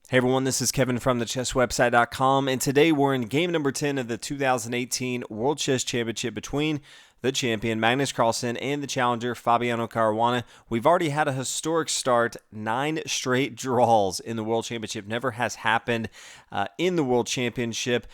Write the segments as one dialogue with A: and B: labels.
A: Hey everyone, this is Kevin from thechesswebsite.com, and today we're in game number 10 of the 2018 World Chess Championship between the champion Magnus Carlsen and the challenger Fabiano Caruana. We've already had a historic start, 9 straight draws in the World Championship. Never has happened in the World Championship.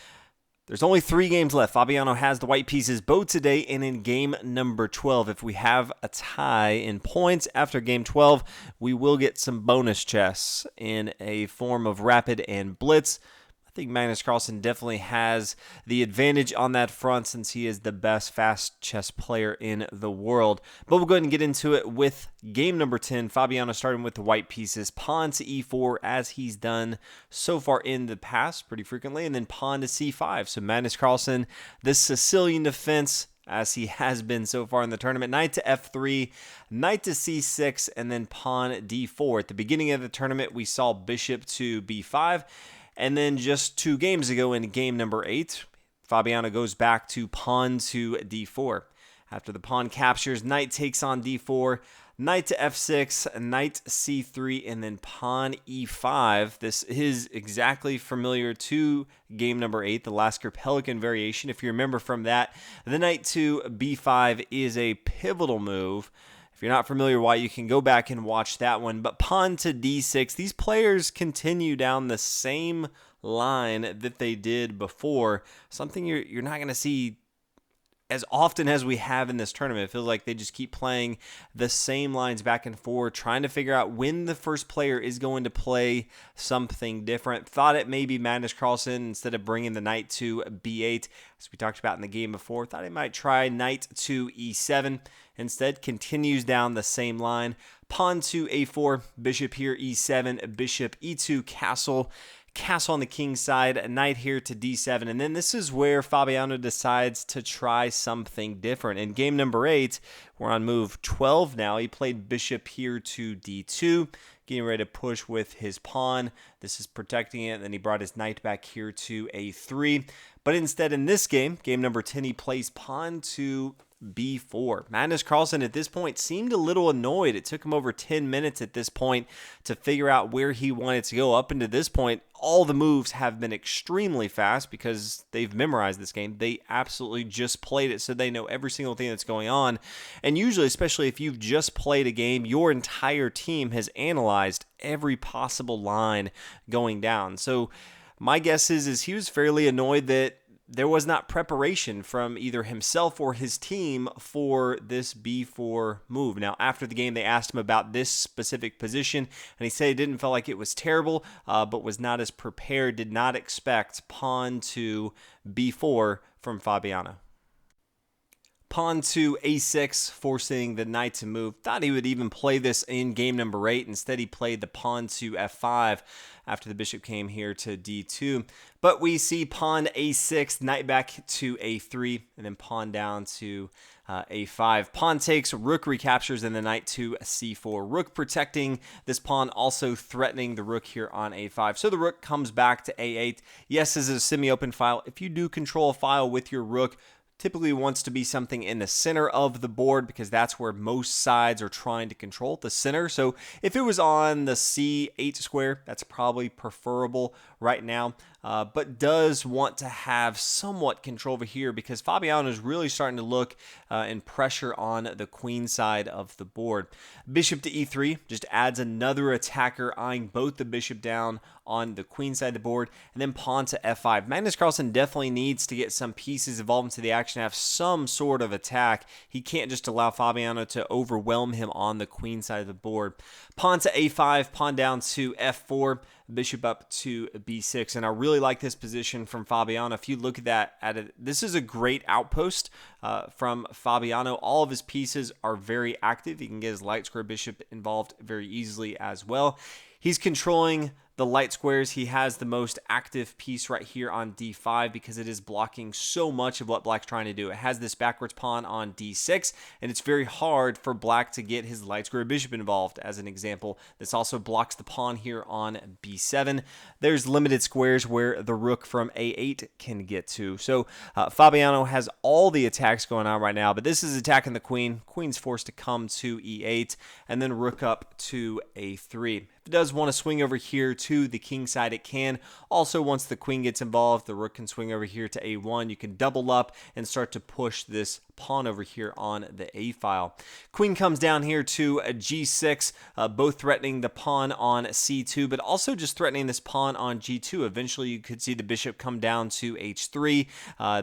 A: There's only 3 games left. Fabiano has the white pieces both today and in game number 12. If we have a tie in points after game 12, we will get some bonus chess in a form of rapid and blitz. I think Magnus Carlsen definitely has the advantage on that front since he is the best fast chess player in the world. But we'll go ahead and get into it with game number 10. Fabiano starting with the white pieces, pawn to e4 as he's done so far in the past pretty frequently, and then pawn to c5. So Magnus Carlsen, this Sicilian defense, as he has been so far in the tournament. Knight to f3, knight to c6, and then pawn d4. At the beginning of the tournament, we saw bishop to b5. And then just 2 games ago in game number 8, Fabiano goes back to pawn to d4. After the pawn captures, knight takes on d4, knight to f6, knight c3, and then pawn e5. This is exactly familiar to game number 8, the Lasker Pelican variation. If you remember from that, the knight to b5 is a pivotal move. If you're not familiar why, you can go back and watch that one. But pawn to d6, these players continue down the same line that they did before. Something you're not going to see as often as we have in this tournament. It feels like they just keep playing the same lines back and forth, trying to figure out when the first player is going to play something different. Thought it may be Magnus Carlsen instead of bringing the knight to b8, as we talked about in the game before. Thought he might try knight to e7. Instead, continues down the same line. Pawn to a4, bishop here, e7, bishop e2, castle on the king side, knight here to d7. And then this is where Fabiano decides to try something different. In game number 8, we're on move 12 now. He played bishop here to d2, getting ready to push with his pawn. This is protecting it. Then he brought his knight back here to a3. But instead in this game, game number 10, he plays pawn to b4. Magnus Carlsen at this point seemed a little annoyed. It took him over 10 minutes at this point to figure out where he wanted to go. Up until this point, all the moves have been extremely fast because they've memorized this game. They absolutely just played it, so they know every single thing that's going on. And usually, especially if you've just played a game, your entire team has analyzed every possible line going down. So my guess is he was fairly annoyed that there was not preparation from either himself or his team for this b4 move. Now, after the game, they asked him about this specific position, and he said he didn't feel like it was terrible, but was not as prepared, did not expect pawn to b4 from Fabiano. Pawn to a6, forcing the knight to move. Thought he would even play this in game number 8. Instead, he played the pawn to f5 after the bishop came here to d2. But we see pawn a6, knight back to a3, and then pawn down to a5. Pawn takes, rook recaptures, and the knight to c4. Rook protecting this pawn, also threatening the rook here on a5. So the rook comes back to a8. Yes, this is a semi-open file. If you do control a file with your rook, typically wants to be something in the center of the board because that's where most sides are trying to control, the center. So if it was on the c8 square, that's probably preferable right now, but does want to have somewhat control over here because Fabiano is really starting to look and pressure on the queen side of the board. Bishop to e3 just adds another attacker, eyeing both the bishop down on the queen side of the board, and then pawn to f5. Magnus Carlsen definitely needs to get some pieces involved into the action, have some sort of attack. He can't just allow Fabiano to overwhelm him on the queen side of the board. Pawn to a5, pawn down to f4, bishop up to b6, and I really like this position from Fabiano. If you look at that, this is a great outpost from Fabiano. All of his pieces are very active. He can get his light square bishop involved very easily as well. He's controlling the light squares. He has the most active piece right here on d5 because it is blocking so much of what black's trying to do. It has this backwards pawn on d6, and it's very hard for black to get his light square bishop involved, as an example. This also blocks the pawn here on b7. There's limited squares where the rook from a8 can get to. So Fabiano has all the attacks going on right now, but this is attacking the queen. Queen's forced to come to e8, and then rook up to a3. If it does want to swing over here to the king side, it can. Also, once the queen gets involved, the rook can swing over here to a1. You can double up and start to push this pawn over here on the a file. Queen comes down here to a g6, both threatening the pawn on c2, but also just threatening this pawn on g2. Eventually, you could see the bishop come down to h3.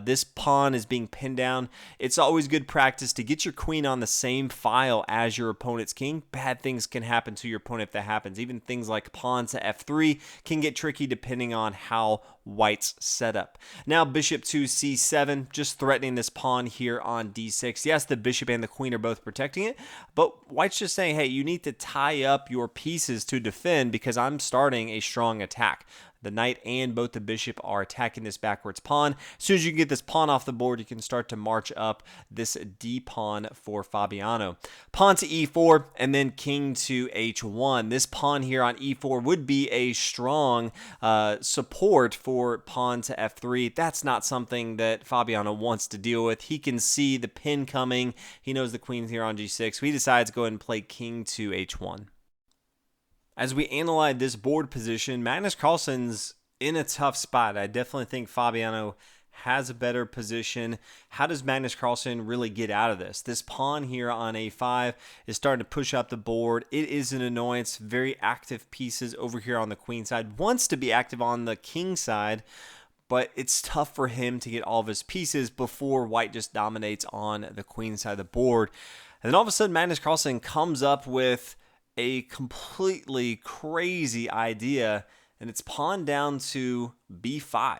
A: This pawn is being pinned down. It's always good practice to get your queen on the same file as your opponent's king. Bad things can happen to your opponent if that happens. Even things like pawn to f3 can get tricky depending on how white's setup. Now bishop to c7, just threatening this pawn here on d6. Yes, the bishop and the queen are both protecting it, but white's just saying, hey, you need to tie up your pieces to defend because I'm starting a strong attack. The knight and both the bishop are attacking this backwards pawn. As soon as you get this pawn off the board, you can start to march up this d pawn for Fabiano. Pawn to e4 and then king to h1. This pawn here on e4 would be a strong support for pawn to f3. That's not something that Fabiano wants to deal with. He can see the pin coming. He knows the queen's here on g6. So he decides to go ahead and play king to h1. As we analyze this board position, Magnus Carlsen's in a tough spot. I definitely think Fabiano has a better position. How does Magnus Carlsen really get out of this? This pawn here on a5 is starting to push up the board. It is an annoyance. Very active pieces over here on the queen side. Wants to be active on the king side, but it's tough for him to get all of his pieces before white just dominates on the queen side of the board. And then all of a sudden, Magnus Carlsen comes up with a completely crazy idea, and it's pawn down to b5.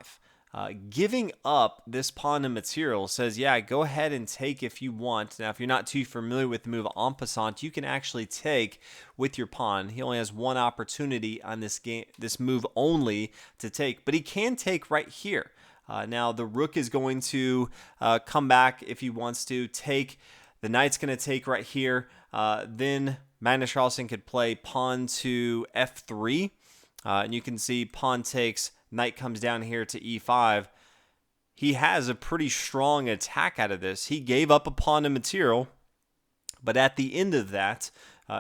A: Giving up this pawn to material says, yeah, go ahead and take if you want. Now, if you're not too familiar with the move en passant, you can actually take with your pawn. He only has one opportunity on this game, this move only to take, but he can take right here. Now, the rook is going to come back if he wants to take. The knight's going to take right here. Then Magnus Carlsen could play pawn to f3. And you can see pawn takes, knight comes down here to e5. He has a pretty strong attack out of this. He gave up a pawn to material, but at the end of that,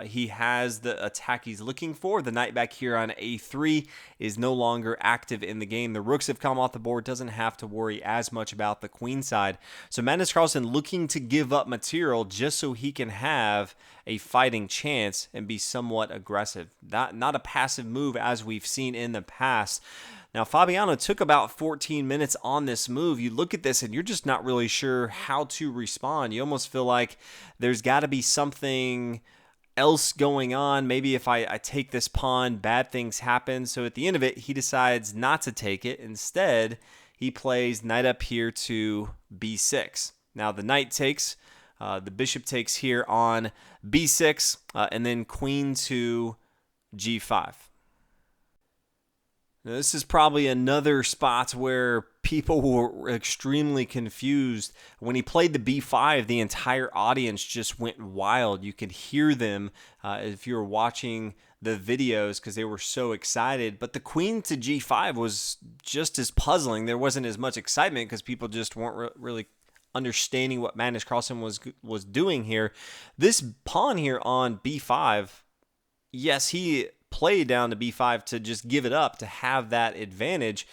A: he has the attack he's looking for. The knight back here on a3 is no longer active in the game. The rooks have come off the board, doesn't have to worry as much about the queen side. So Magnus Carlsen looking to give up material just so he can have a fighting chance and be somewhat aggressive. Not a passive move as we've seen in the past. Now, Fabiano took about 14 minutes on this move. You look at this and you're just not really sure how to respond. You almost feel like there's got to be something else going on. Maybe if I take this pawn, bad things happen. So at the end of it, he decides not to take it. Instead, he plays knight up here to b6. Now the knight takes, the bishop takes here on b6, and then queen to g5. Now, this is probably another spot where people were extremely confused. When he played the b5, the entire audience just went wild. You could hear them if you were watching the videos because they were so excited. But the queen to g5 was just as puzzling. There wasn't as much excitement because people just weren't really understanding what Magnus Carlsen was doing here. This pawn here on b5, yes, he play down to b5 to just give it up to have that advantage.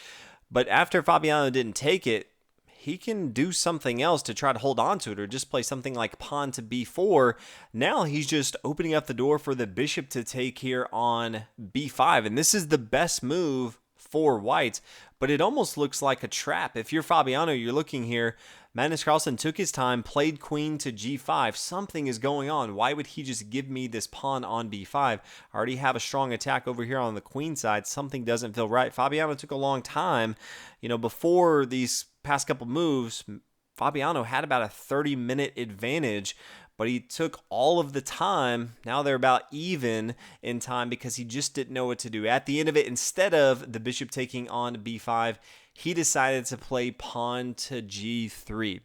A: But after Fabiano didn't take it, he can do something else to try to hold on to it or just play something like pawn to b4. Now he's just opening up the door for the bishop to take here on b5. And this is the best move for white, but it almost looks like a trap. If you're Fabiano, you're looking here. Magnus Carlsen took his time, played queen to g5. Something is going on. Why would he just give me this pawn on b5? I already have a strong attack over here on the queen side. Something doesn't feel right. Fabiano took a long time. You know, before these past couple moves, Fabiano had about a 30-minute advantage, but he took all of the time. Now they're about even in time because he just didn't know what to do. At the end of it, instead of the bishop taking on b5, he decided to play pawn to g3.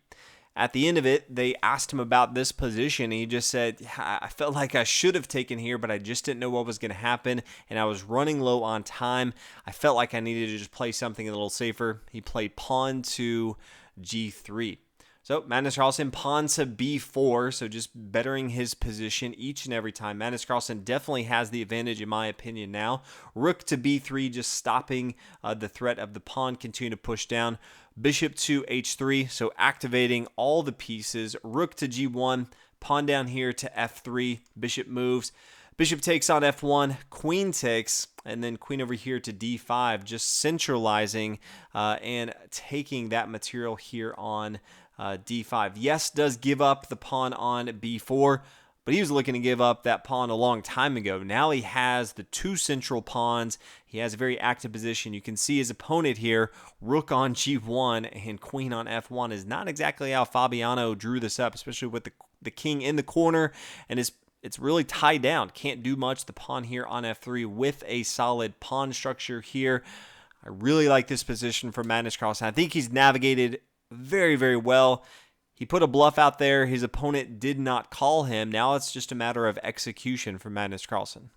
A: At the end of it, they asked him about this position. He just said, I felt like I should have taken here, but I just didn't know what was going to happen, and I was running low on time. I felt like I needed to just play something a little safer. He played pawn to g3. So Magnus Carlsen, pawn to b4, so just bettering his position each and every time. Magnus Carlsen definitely has the advantage in my opinion now. Rook to b3, just stopping the threat of the pawn, continue to push down. Bishop to h3, so activating all the pieces. Rook to g1, pawn down here to f3, bishop moves. Bishop takes on f1, queen takes, and then queen over here to d5, just centralizing and taking that material here on d5. Yes, does give up the pawn on b4, but he was looking to give up that pawn a long time ago. Now he has the two central pawns. He has a very active position. You can see his opponent here, rook on g1 and queen on f1, is not exactly how Fabiano drew this up, especially with the king in the corner, and it's really tied down. Can't do much. The pawn here on f3 with a solid pawn structure here. I really like this position for Magnus Carlsen. I think he's navigated very, very well. He put a bluff out there. His opponent did not call him. Now it's just a matter of execution for Magnus Carlsen.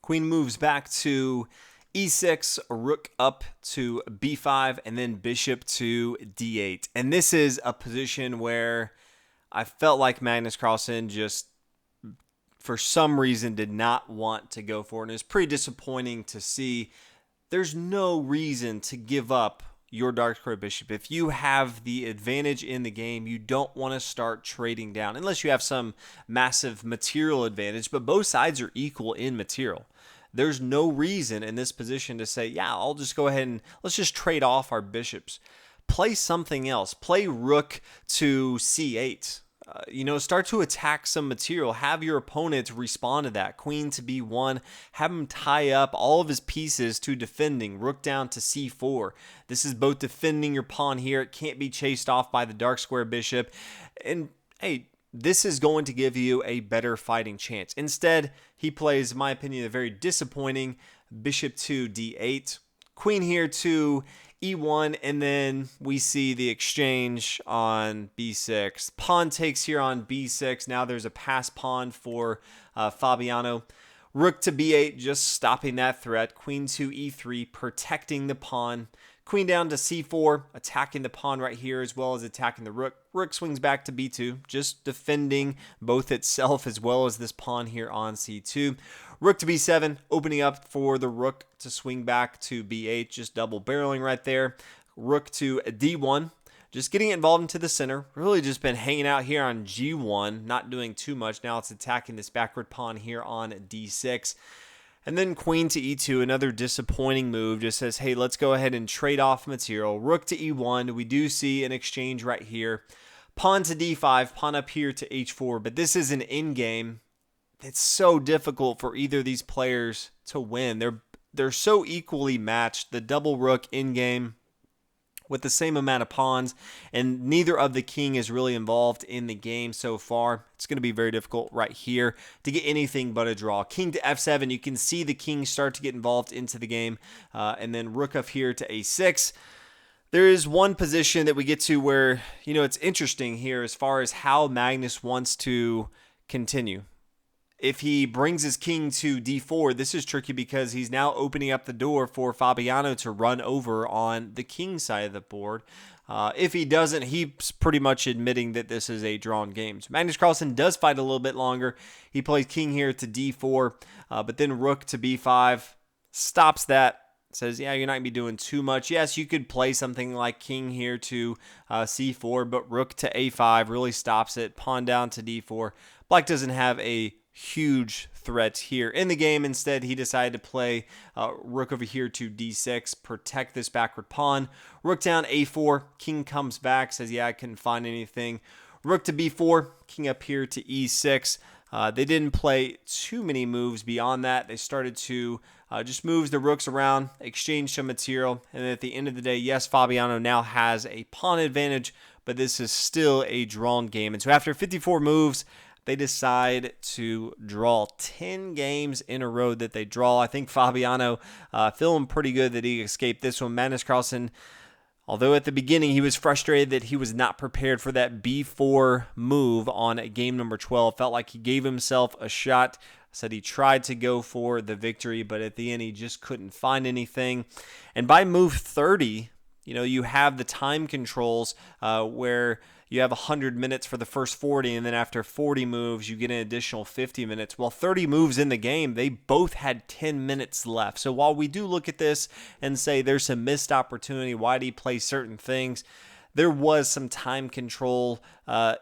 A: Queen moves back to e6, rook up to b5, and then bishop to d8. And this is a position where I felt like Magnus Carlsen just, for some reason, did not want to go for it. And it's pretty disappointing to see. There's no reason to give up your dark square bishop. If you have the advantage in the game, you don't want to start trading down unless you have some massive material advantage, but both sides are equal in material. There's no reason in this position to say, yeah, I'll just go ahead and let's just trade off our bishops. Play something else. Play rook to c8. Start to attack some material. Have your opponent respond to that. Queen to b1. Have him tie up all of his pieces to defending. Rook down to c4. This is both defending your pawn here. It can't be chased off by the dark square bishop. And, hey, this is going to give you a better fighting chance. Instead, he plays, in my opinion, a very disappointing bishop to d8. Queen here to e1, and then we see the exchange on b6. Pawn takes here on b6. Now there's a pass pawn for Fabiano. Rook to b8, just stopping that threat. Queen to e3, protecting the pawn. Queen down to c4, attacking the pawn right here as well as attacking the rook. Rook swings back to b2, just defending both itself as well as this pawn here on c2. Rook to b7, opening up for the rook to swing back to b8, just double barreling right there. Rook to d1, just getting involved into the center. Really just been hanging out here on g1, not doing too much. Now it's attacking this backward pawn here on d6. And then queen to e2, another disappointing move. Just says, hey, let's go ahead and trade off material. Rook to e1. We do see an exchange right here. Pawn to d5, pawn up here to h4. But this is an endgame. It's so difficult for either of these players to win. They're so equally matched. The double rook endgame with the same amount of pawns, and neither of the king is really involved in the game so far. It's going to be very difficult right here to get anything but a draw. King to f7, you can see the king start to get involved into the game, and then rook up here to a6. There is one position that we get to where, it's interesting here as far as how Magnus wants to continue. If he brings his king to d4, this is tricky because he's now opening up the door for Fabiano to run over on the king side of the board. If he doesn't, he's pretty much admitting that this is a drawn game. So Magnus Carlsen does fight a little bit longer. He plays king here to d4, but then rook to b5, stops that. Says, yeah, you're not going to be doing too much. Yes, you could play something like king here to c4, but rook to a5 really stops it. Pawn down to d4. Black doesn't have a huge threat here in the game. Instead, he decided to play rook over here to d6, protect this backward pawn. Rook down a4, king comes back, says, yeah, I couldn't find anything. Rook to b4, king up here to e6. They didn't play too many moves beyond that. They started to just move the rooks around, exchange some material, and at the end of the day, yes, Fabiano now has a pawn advantage, but this is still a drawn game. And so after 54 moves, they decide to draw 10 games in a row that they draw. I think Fabiano feeling pretty good that he escaped this one. Magnus Carlsen, although at the beginning he was frustrated that he was not prepared for that b4 move on game number 12, felt like he gave himself a shot. Said he tried to go for the victory, but at the end he just couldn't find anything. And by move 30, you have the time controls where you have 100 minutes for the first 40, and then after 40 moves, you get an additional 50 minutes. Well, 30 moves in the game, they both had 10 minutes left. So while we do look at this and say there's some missed opportunity, why do you play certain things? There was some time control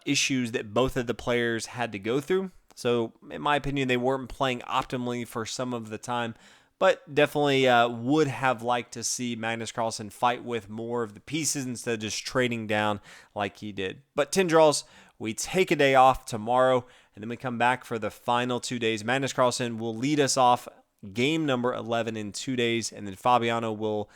A: issues that both of the players had to go through. So in my opinion, they weren't playing optimally for some of the time. But definitely would have liked to see Magnus Carlsen fight with more of the pieces instead of just trading down like he did. But 10 draws, we take a day off tomorrow, and then we come back for the final 2 days. Magnus Carlsen will lead us off game number 11 in 2 days, and then Fabiano will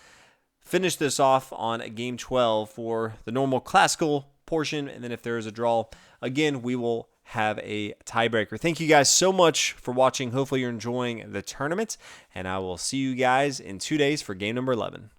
A: finish this off on game 12 for the normal classical portion. And then if there is a draw, again, we will have a tiebreaker. Thank you guys so much for watching. Hopefully you're enjoying the tournament, and I will see you guys in 2 days for game number 11.